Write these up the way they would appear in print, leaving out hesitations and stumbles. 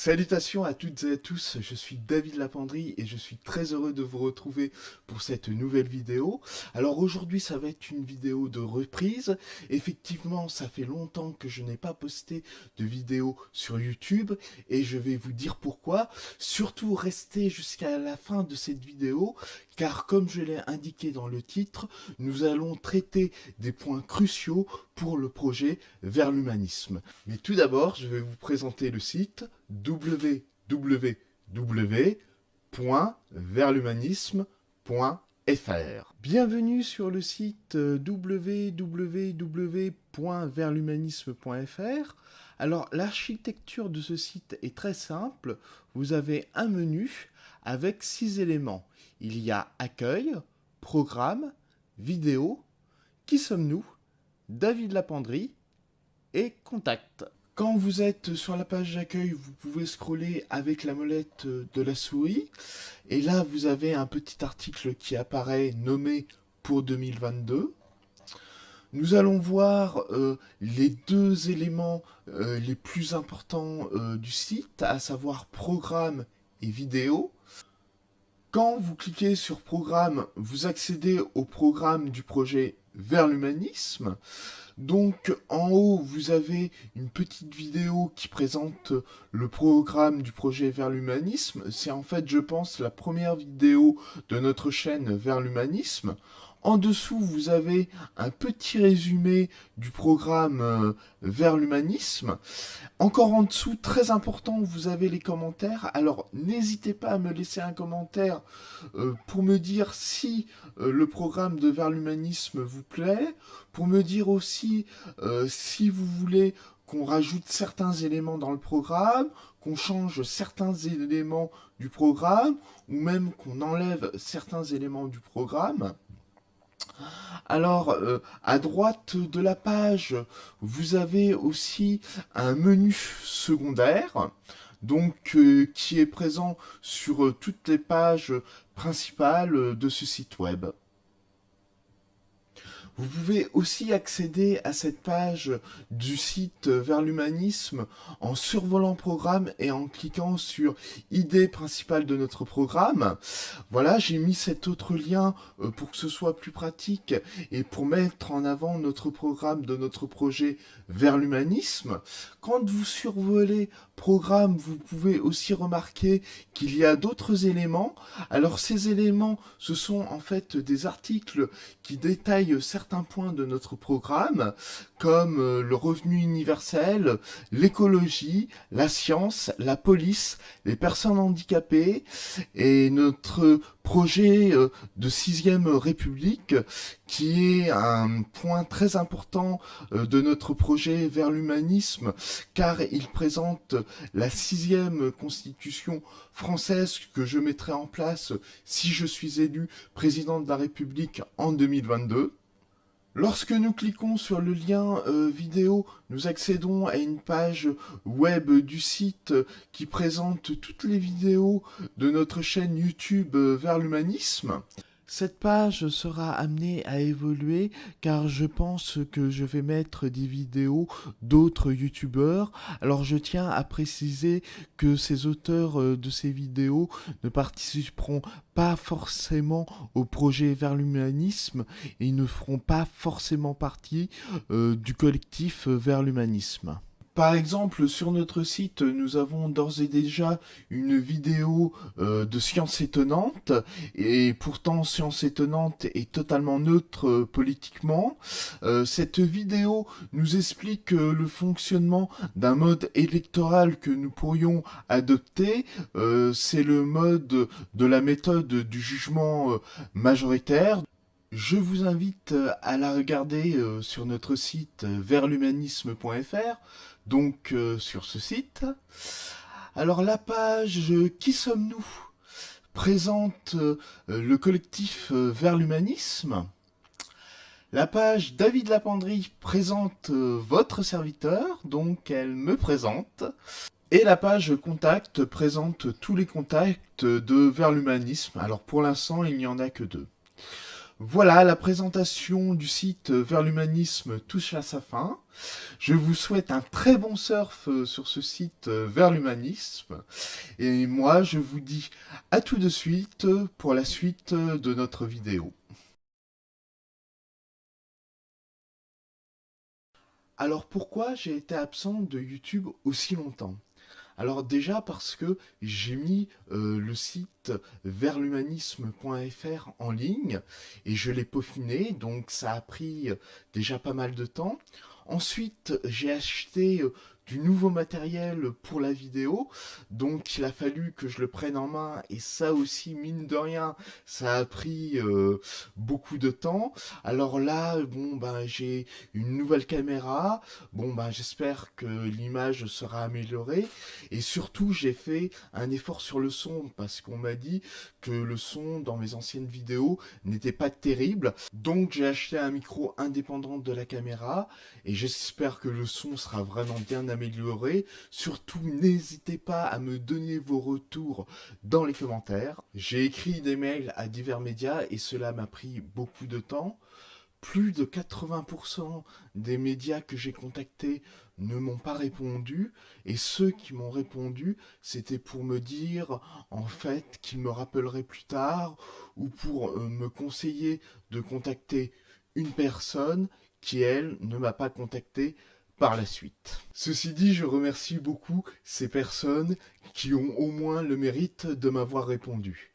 Salutations à toutes et à tous, je suis David Lapendrie et je suis très heureux de vous retrouver pour cette nouvelle vidéo. Alors aujourd'hui ça va être une vidéo de reprise. Effectivement ça fait longtemps que je n'ai pas posté de vidéo sur YouTube et je vais vous dire pourquoi. Surtout restez jusqu'à la fin de cette vidéo car comme je l'ai indiqué dans le titre, nous allons traiter des points cruciaux pour le projet vers l'humanisme. Mais tout d'abord, je vais vous présenter le site www.verlhumanisme.fr. Bienvenue sur le site www.verlhumanisme.fr. Alors, l'architecture de ce site est très simple. Vous avez un menu avec 6 éléments. Il y a accueil, programme, vidéo, qui sommes-nous, David Lapendrie et contact. Quand vous êtes sur la page d'accueil, vous pouvez scroller avec la molette de la souris. Et là, vous avez un petit article qui apparaît nommé pour 2022. Nous allons voir les deux éléments les plus importants du site, à savoir programme et vidéo. Quand vous cliquez sur programme, vous accédez au programme du projet vers l'humanisme. Donc en haut, vous avez une petite vidéo qui présente le programme du projet vers l'humanisme. C'est en fait, je pense, la première vidéo de notre chaîne vers l'humanisme. En dessous, vous avez un petit résumé du programme vers l'humanisme. Encore en dessous, très important, vous avez les commentaires. Alors, n'hésitez pas à me laisser un commentaire pour me dire si le programme de vers l'humanisme vous plaît, pour me dire aussi si vous voulez qu'on rajoute certains éléments dans le programme, qu'on change certains éléments du programme, ou même qu'on enlève certains éléments du programme. Alors, à droite de la page, vous avez aussi un menu secondaire, donc qui est présent sur toutes les pages principales de ce site web. Vous pouvez aussi accéder à cette page du site vers l'humanisme en survolant programme et en cliquant sur idée principale de notre programme. Voilà, j'ai mis cet autre lien pour que ce soit plus pratique et pour mettre en avant notre programme de notre projet vers l'humanisme. Quand vous survolez programme, vous pouvez aussi remarquer qu'il y a d'autres éléments. Alors ces éléments, ce sont en fait des articles qui détaillent certains points de notre programme, comme le revenu universel, l'écologie, la science, la police, les personnes handicapées et notre projet de 6e République, qui est un point très important de notre projet vers l'humanisme, car il présente la 6e constitution française que je mettrai en place si je suis élu président de la République en 2022. Lorsque nous cliquons sur le lien vidéo, nous accédons à une page web du site qui présente toutes les vidéos de notre chaîne YouTube vers l'humanisme. Cette page sera amenée à évoluer car je pense que je vais mettre des vidéos d'autres youtubeurs. Alors je tiens à préciser que ces auteurs de ces vidéos ne participeront pas forcément au projet vers l'humanisme et ne feront pas forcément partie du collectif vers l'humanisme. Par exemple, sur notre site, nous avons d'ores et déjà une vidéo de Science Étonnante, et pourtant Science Étonnante est totalement neutre politiquement. Cette vidéo nous explique le fonctionnement d'un mode électoral que nous pourrions adopter. C'est le mode de la méthode du jugement majoritaire. Je vous invite à la regarder sur notre site verlhumanisme.fr, donc sur ce site. Alors la page Qui sommes-nous présente le collectif vers l'humanisme. La page David Lapendrie présente votre serviteur, donc elle me présente. Et la page Contact présente tous les contacts de vers l'humanisme. Alors pour l'instant, il n'y en a que 2. Voilà, la présentation du site Vers l'humanisme touche à sa fin. Je vous souhaite un très bon surf sur ce site Vers l'humanisme. Et moi, je vous dis à tout de suite pour la suite de notre vidéo. Alors pourquoi j'ai été absent de YouTube aussi longtemps? Alors déjà parce que j'ai mis le site versl'humanisme.fr en ligne et je l'ai peaufiné, donc ça a pris déjà pas mal de temps. Ensuite, j'ai acheté du nouveau matériel pour la vidéo, donc il a fallu que je le prenne en main et ça aussi, mine de rien, ça a pris beaucoup de temps. Alors là, bon ben j'ai une nouvelle caméra, bon ben j'espère que l'image sera améliorée. Et surtout, j'ai fait un effort sur le son parce qu'on m'a dit que le son dans mes anciennes vidéos n'était pas terrible. Donc j'ai acheté un micro indépendant de la caméra et j'espère que le son sera vraiment bien amélioré. Surtout, n'hésitez pas à me donner vos retours dans les commentaires. J'ai écrit des mails à divers médias et cela m'a pris beaucoup de temps. Plus de 80% des médias que j'ai contactés ne m'ont pas répondu, et ceux qui m'ont répondu, c'était pour me dire en fait qu'ils me rappelleraient plus tard, ou pour me conseiller de contacter une personne qui, elle, ne m'a pas contacté par la suite. Ceci dit, je remercie beaucoup ces personnes qui ont au moins le mérite de m'avoir répondu.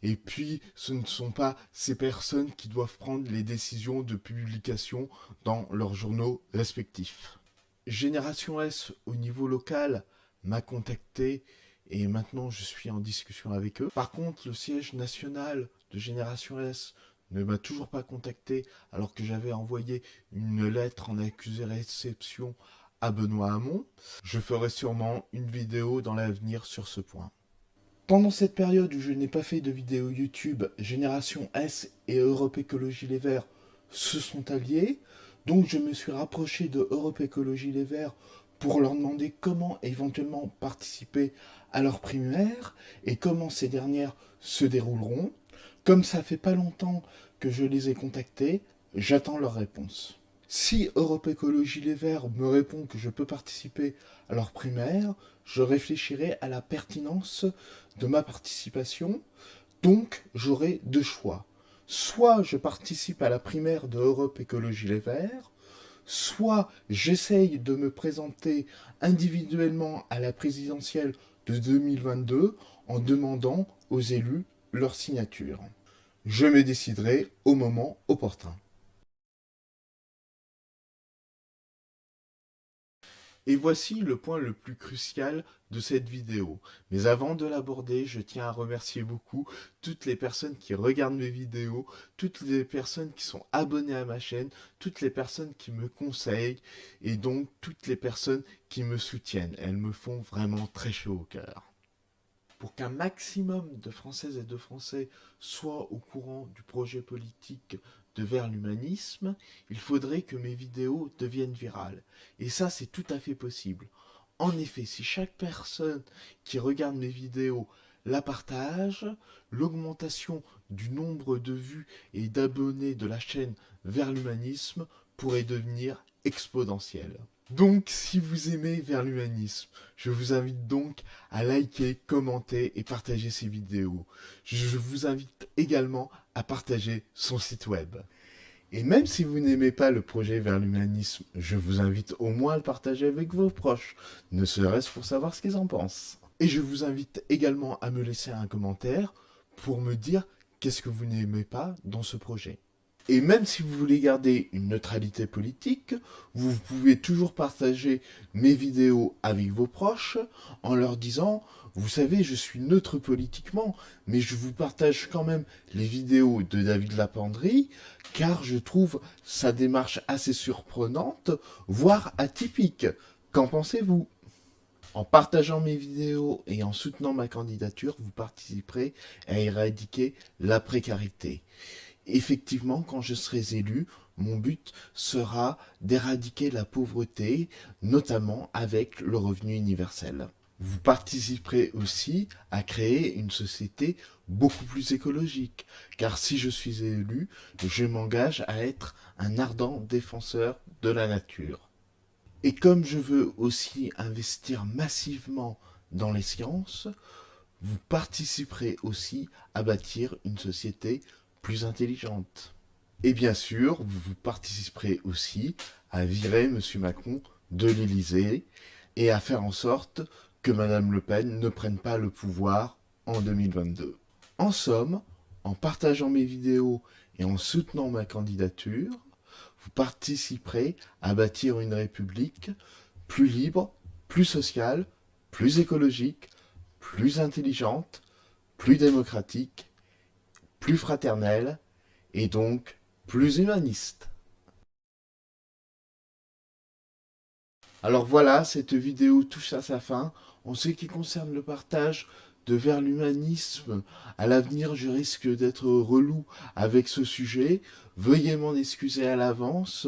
Et puis, ce ne sont pas ces personnes qui doivent prendre les décisions de publication dans leurs journaux respectifs. Génération S, au niveau local, m'a contacté et maintenant je suis en discussion avec eux. Par contre, le siège national de Génération S ne m'a toujours pas contacté alors que j'avais envoyé une lettre en accusé de réception à Benoît Hamon. Je ferai sûrement une vidéo dans l'avenir sur ce point. Pendant cette période où je n'ai pas fait de vidéo YouTube, Génération S et Europe Écologie Les Verts se sont alliés. Donc je me suis rapproché de Europe Écologie Les Verts pour leur demander comment éventuellement participer à leur primaire et comment ces dernières se dérouleront. Comme ça fait pas longtemps que je les ai contactés, j'attends leur réponse. Si Europe Écologie Les Verts me répond que je peux participer à leur primaire, je réfléchirai à la pertinence de ma participation. Donc, j'aurai deux choix. Soit je participe à la primaire de Europe Écologie Les Verts, soit j'essaye de me présenter individuellement à la présidentielle de 2022 en demandant aux élus leur signature. Je me déciderai au moment opportun. Et voici le point le plus crucial de cette vidéo. Mais avant de l'aborder, je tiens à remercier beaucoup toutes les personnes qui regardent mes vidéos, toutes les personnes qui sont abonnées à ma chaîne, toutes les personnes qui me conseillent et donc toutes les personnes qui me soutiennent. Elles me font vraiment très chaud au cœur. Pour qu'un maximum de Françaises et de Français soient au courant du projet politique de Vers l'humanisme, il faudrait que mes vidéos deviennent virales. Et ça, c'est tout à fait possible. En effet, si chaque personne qui regarde mes vidéos la partage, l'augmentation du nombre de vues et d'abonnés de la chaîne Vers l'humanisme pourrait devenir exponentielle. Donc, si vous aimez Vers l'humanisme, je vous invite donc à liker, commenter et partager ces vidéos. Je vous invite également à partager son site web. Et même si vous n'aimez pas le projet Vers l'humanisme, je vous invite au moins à le partager avec vos proches, ne serait-ce pour savoir ce qu'ils en pensent. Et je vous invite également à me laisser un commentaire pour me dire qu'est-ce que vous n'aimez pas dans ce projet. Et même si vous voulez garder une neutralité politique, vous pouvez toujours partager mes vidéos avec vos proches en leur disant « Vous savez, je suis neutre politiquement, mais je vous partage quand même les vidéos de David Lapendrie, car je trouve sa démarche assez surprenante, voire atypique. Qu'en pensez-vous ?» En partageant mes vidéos et en soutenant ma candidature, vous participerez à éradiquer la précarité. Effectivement, quand je serai élu, mon but sera d'éradiquer la pauvreté, notamment avec le revenu universel. Vous participerez aussi à créer une société beaucoup plus écologique, car si je suis élu, je m'engage à être un ardent défenseur de la nature. Et comme je veux aussi investir massivement dans les sciences, vous participerez aussi à bâtir une société plus intelligente. Et bien sûr, vous participerez aussi à virer M. Macron de l'Élysée et à faire en sorte que Mme Le Pen ne prenne pas le pouvoir en 2022. En somme, en partageant mes vidéos et en soutenant ma candidature, vous participerez à bâtir une république plus libre, plus sociale, plus écologique, plus intelligente, plus démocratique, plus fraternelle et donc plus humaniste. Alors voilà, cette vidéo touche à sa fin. En ce qui concerne le partage de vers l'humanisme, à l'avenir je risque d'être relou avec ce sujet. Veuillez m'en excuser à l'avance,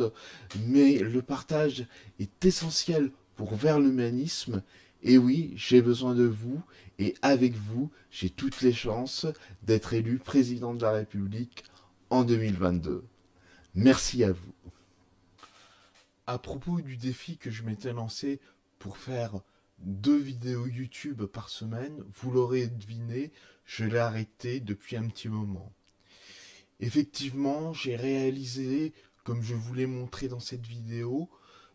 mais le partage est essentiel pour vers l'humanisme. Et oui, j'ai besoin de vous, et avec vous, j'ai toutes les chances d'être élu président de la République en 2022. Merci à vous. À propos du défi que je m'étais lancé pour faire 2 vidéos YouTube par semaine, vous l'aurez deviné, je l'ai arrêté depuis un petit moment. Effectivement, j'ai réalisé, comme je vous l'ai montré dans cette vidéo,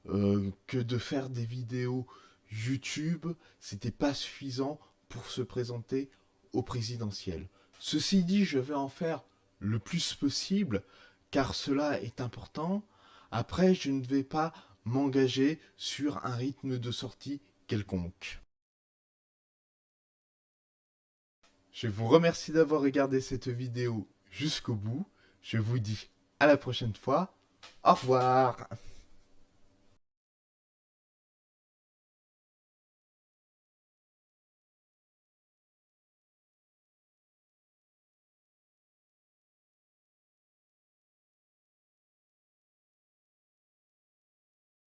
que de faire des vidéos YouTube, c'était pas suffisant pour se présenter au présidentiel. Ceci dit, je vais en faire le plus possible, car cela est important. Après, je ne vais pas m'engager sur un rythme de sortie quelconque. Je vous remercie d'avoir regardé cette vidéo jusqu'au bout. Je vous dis à la prochaine fois. Au revoir.